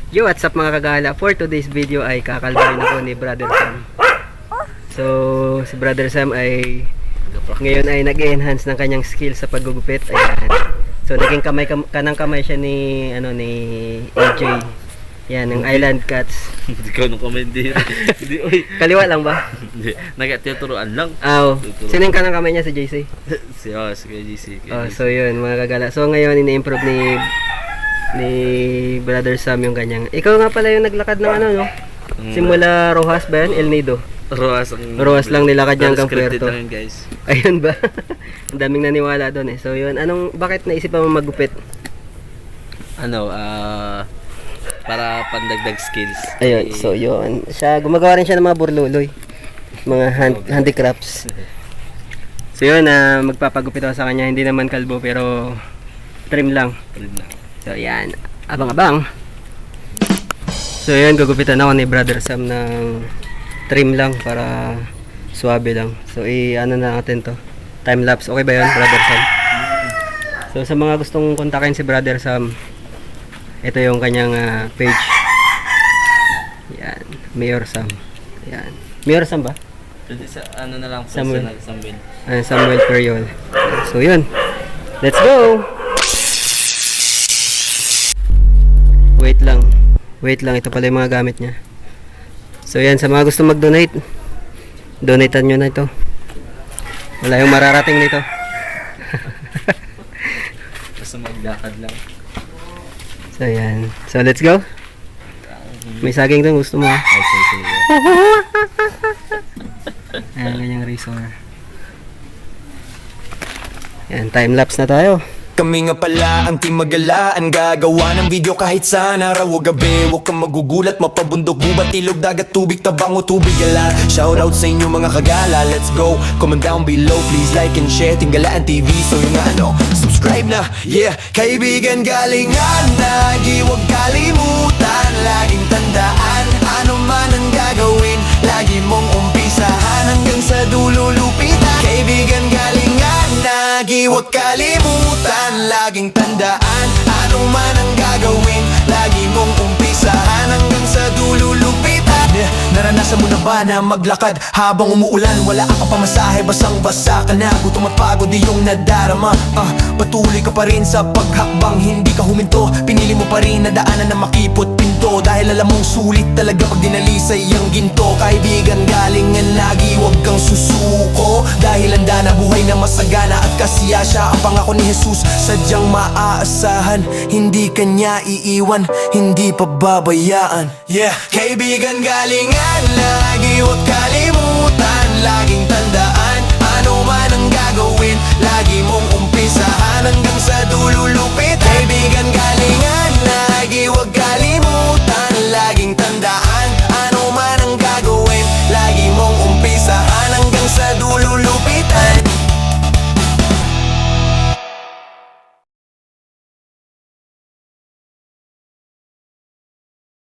Yo, what's up mga kagala? For today's video ay kakalbahin ako ni Brother Sam. So, si Brother Sam ay ngayon ay nag-enhance ng kanyang skill sa paggugupit. Ayan. So, naging kanang kamay siya ni AJ. Yan, ng Island Cats. Hindi ko nung comment din. Hindi, oy. Kaliwa lang ba? Hindi, nagatinuturoan lang. Oo. Sino yung kanang kamay niya? Si JC? Si KGC. Oh, so yun mga kagala. So ngayon ini-improve ni Brother Sam yung kanyang. Ikaw nga pala yung naglakad ng ano, no? Simula Rojas ba yan? El Nido. Rojas lang nilakad niya hanggang Puerto. Lang, guys. Ayun ba? Ang daming naniwala doon eh. So yun, bakit naisipan mo magupit? Para pandagdag skills. Ayun, so yun. Gumagawa rin siya ng mga burluloy. Mga handicrafts. So yun, magpapagupit ako sa kanya. Hindi naman kalbo pero trim lang. So yan, abang-abang. So yan, gugupitan ako ni Brother Sam ng trim lang para suabe lang. So ano na natin to, time lapse. Okay ba yun, Brother Sam? So sa mga gustong kontakin si Brother Sam, ito yung kanyang page. Yan, Mayor Sam. Yan, Mayor Sam ba? Pwede sa ano na lang, Samuel. Samuel. Samuel Periol. So yun, let's go. Wait lang, ito pala yung mga gamit niya. So yan, sa mga gusto mag-donate, donatean nyo na ito. Wala yung mararating nito. Basta maglakad lang. So yan, so let's go. May saging doon, gusto mo ha? Ayan, ganyang razor. Yan, time lapse na tayo. Kami nga pala ang team magalaan, gagawa ng video kahit saan araw o gabi. Huwag kang magugulat, mapabundok, gubat, ilog, dagat, tubig, tabang o tubig ala. Shoutout sa inyo mga kagala, let's go. Comment down below, please like and share, Tinggalaan TV. So yung subscribe na, yeah. Kaibigan galingan, lagi huwag kalimutan. Laging tandaan, ano man ang gagawin, lagi mong umpisahan hanggang sa dulo lupitan. Kaibigan galingan, lagi huwag kalimutan. Laging tandaan, ano man ang gagawin, lagi mong umpisahan hanggang sa dulo lupitan. Naranasan mo na ba na maglakad habang umuulan? Wala ka pamasahe, basang-basa ka na, gutom at pagod iyong nadarama. Patuloy ka pa rin sa paghakbang, hindi ka huminto. Pinili mo pa rin na daanan na makipot pinto, dahil alam mong sulit talaga pag dinalisay ang ginto. Kaibigan galingan, lagi huwag kang susuko, dahil handa na buhay na masagana at kasiyasya. Ang pangako ni Jesus sadyang maaasahan, hindi kanya iiwan, hindi pababayaan. Yeah, kaibigan galingan, lagi huwag kalimutan. Laging tanda